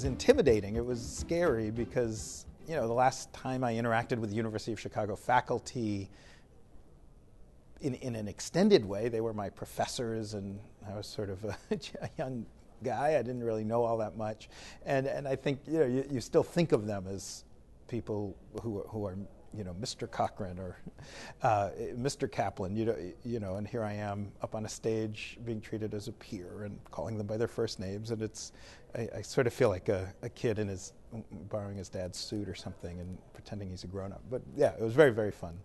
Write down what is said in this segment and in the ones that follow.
was intimidating. It was scary because, the last time I interacted with the University of Chicago faculty in an extended way, they were my professors, and I was sort of a young guy. I didn't really know all that much. And I think, you still think of them as people who are Mr. Cochran or Mr. Kaplan, and here I am up on a stage being treated as a peer and calling them by their first names, and I sort of feel like a kid borrowing his dad's suit or something and pretending he's a grown-up. But yeah, it was very, very fun.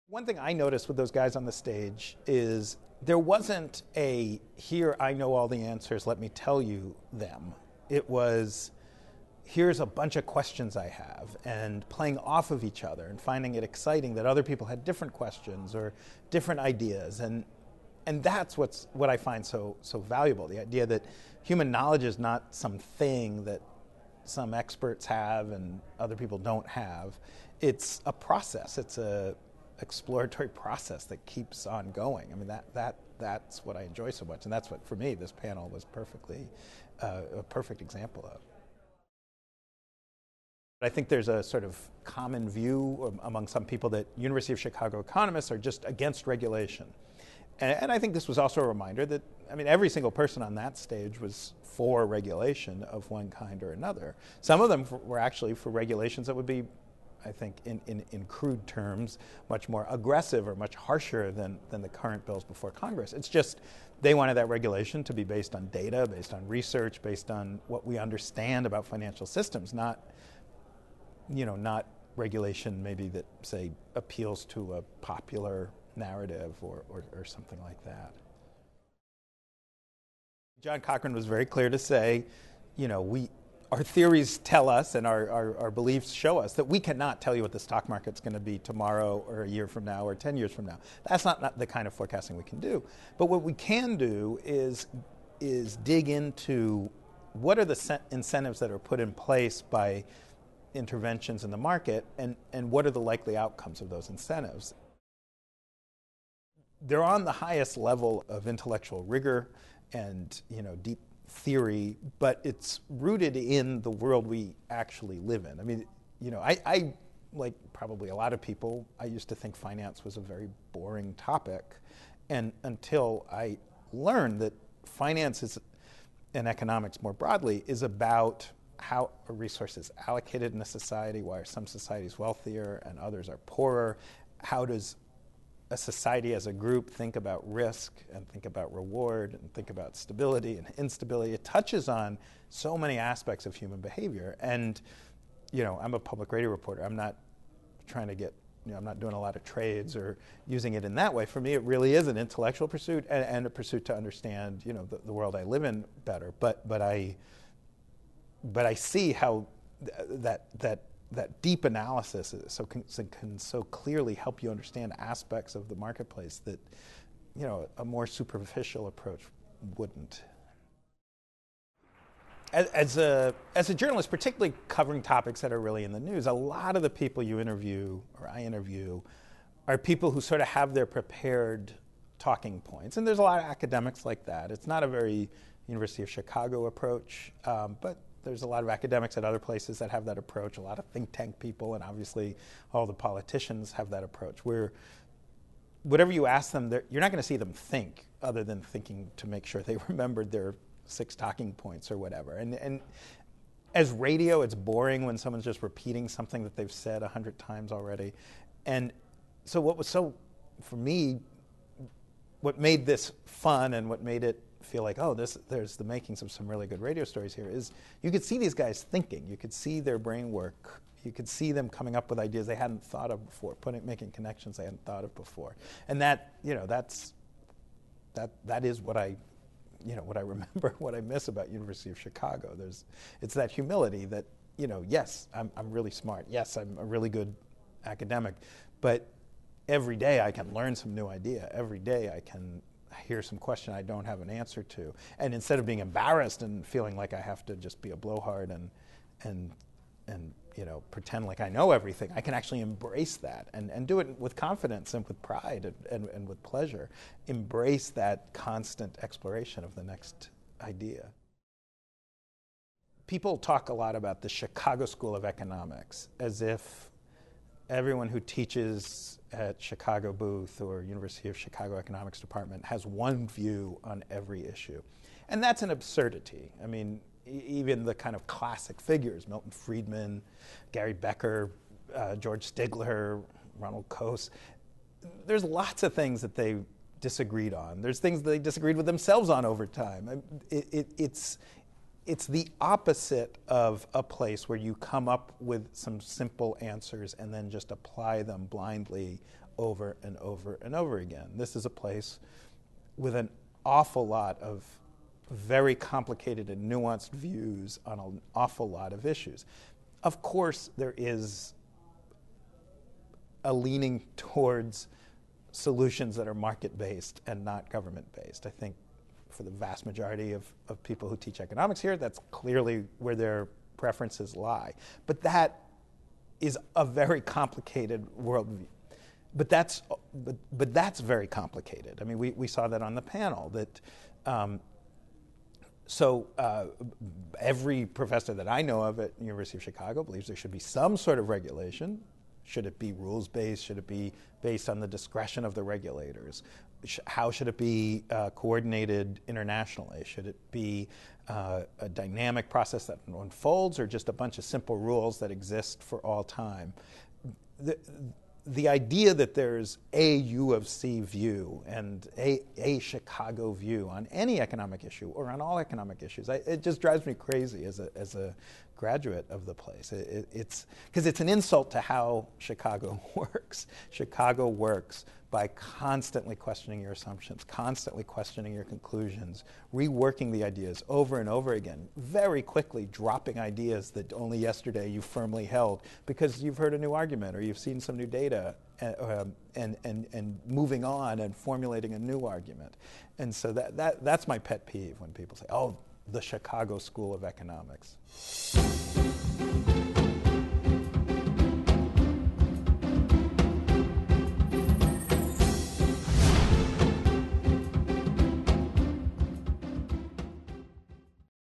One thing I noticed with those guys on the stage is there wasn't a, here I know all the answers, let me tell you them. It was, here's a bunch of questions I have, and playing off of each other and finding it exciting that other people had different questions or different ideas. And that's what I find so valuable, the idea that human knowledge is not something that some experts have and other people don't have. It's a process. It's a exploratory process that keeps on going. I mean, that's what I enjoy so much, and that's what, for me, this panel was a perfect example of. I think there's a sort of common view among some people that University of Chicago economists are just against regulation. And I think this was also a reminder that, every single person on that stage was for regulation of one kind or another. Some of them were actually for regulations that would be, I think, in crude terms, much more aggressive or much harsher than the current bills before Congress. It's just they wanted that regulation to be based on data, based on research, based on what we understand about financial systems, not regulation maybe that, say, appeals to a popular narrative or something like that. John Cochran was very clear to say, our theories tell us and our beliefs show us that we cannot tell you what the stock market's going to be tomorrow or a year from now or 10 years from now. That's not the kind of forecasting we can do. But what we can do is dig into what are the incentives that are put in place by interventions in the market, and what are the likely outcomes of those incentives. They're on the highest level of intellectual rigor and deep theory, but it's rooted in the world we actually live in. I like probably a lot of people, I used to think finance was a very boring topic, and until I learned that finance is, and economics more broadly, is about how a resource is allocated in a society, why are some societies wealthier and others are poorer, how does a society as a group think about risk and think about reward and think about stability and instability. It touches on so many aspects of human behavior. And, I'm a public radio reporter. I'm not trying to get, I'm not doing a lot of trades or using it in that way. For me, it really is an intellectual pursuit and a pursuit to understand, the world I live in better. But I see how that deep analysis can so clearly help you understand aspects of the marketplace that, a more superficial approach wouldn't. As a journalist, particularly covering topics that are really in the news, a lot of the people you interview or I interview are people who sort of have their prepared talking points. And there's a lot of academics like that. It's not a very University of Chicago approach, but there's a lot of academics at other places that have that approach, a lot of think tank people, and obviously all the politicians have that approach, where whatever you ask them, you're not going to see them think, other than thinking to make sure they remembered their 6 talking points or whatever. And as radio, it's boring when someone's just repeating something that they've said 100 times already. And so for me, what made this fun and what made it feel like, there's the makings of some really good radio stories here, is you could see these guys thinking. You could see their brain work. You could see them coming up with ideas they hadn't thought of before, making connections they hadn't thought of before. And that is what I remember, what I miss about University of Chicago. It's that humility that, yes, I'm really smart. Yes, I'm a really good academic, but every day I can learn some new idea. Every day I can hear some question I don't have an answer to. And instead of being embarrassed and feeling like I have to just be a blowhard and pretend like I know everything, I can actually embrace that and do it with confidence and with pride and with pleasure. Embrace that constant exploration of the next idea. people talk a lot about the Chicago School of Economics as if everyone who teaches at Chicago Booth or University of Chicago Economics Department has one view on every issue. And that's an absurdity. I mean, even the kind of classic figures, Milton Friedman, Gary Becker, George Stigler, Ronald Coase, there's lots of things that they disagreed on. There's things they disagreed with themselves on over time. It's the opposite of a place where you come up with some simple answers and then just apply them blindly over and over and over again. This is a place with an awful lot of very complicated and nuanced views on an awful lot of issues. Of course, there is a leaning towards solutions that are market-based and not government-based. I think for the vast majority of people who teach economics here, that's clearly where their preferences lie. But that is a very complicated worldview. But that's very complicated. I mean, we saw that on the panel. Every professor that I know of at University of Chicago believes there should be some sort of regulation. Should it be rules-based? Should it be based on the discretion of the regulators? How should it be coordinated internationally? Should it be a dynamic process that unfolds, or just a bunch of simple rules that exist for all time? The idea that there's a U of C view and a Chicago view on any economic issue or on all economic issues, it just drives me crazy as a graduate of the place. It's because it's an insult to how Chicago works. Chicago works by constantly questioning your assumptions, constantly questioning your conclusions, reworking the ideas over and over again, very quickly dropping ideas that only yesterday you firmly held because you've heard a new argument or you've seen some new data, and moving on and formulating a new argument. And so that's my pet peeve when people say, oh, the Chicago School of Economics.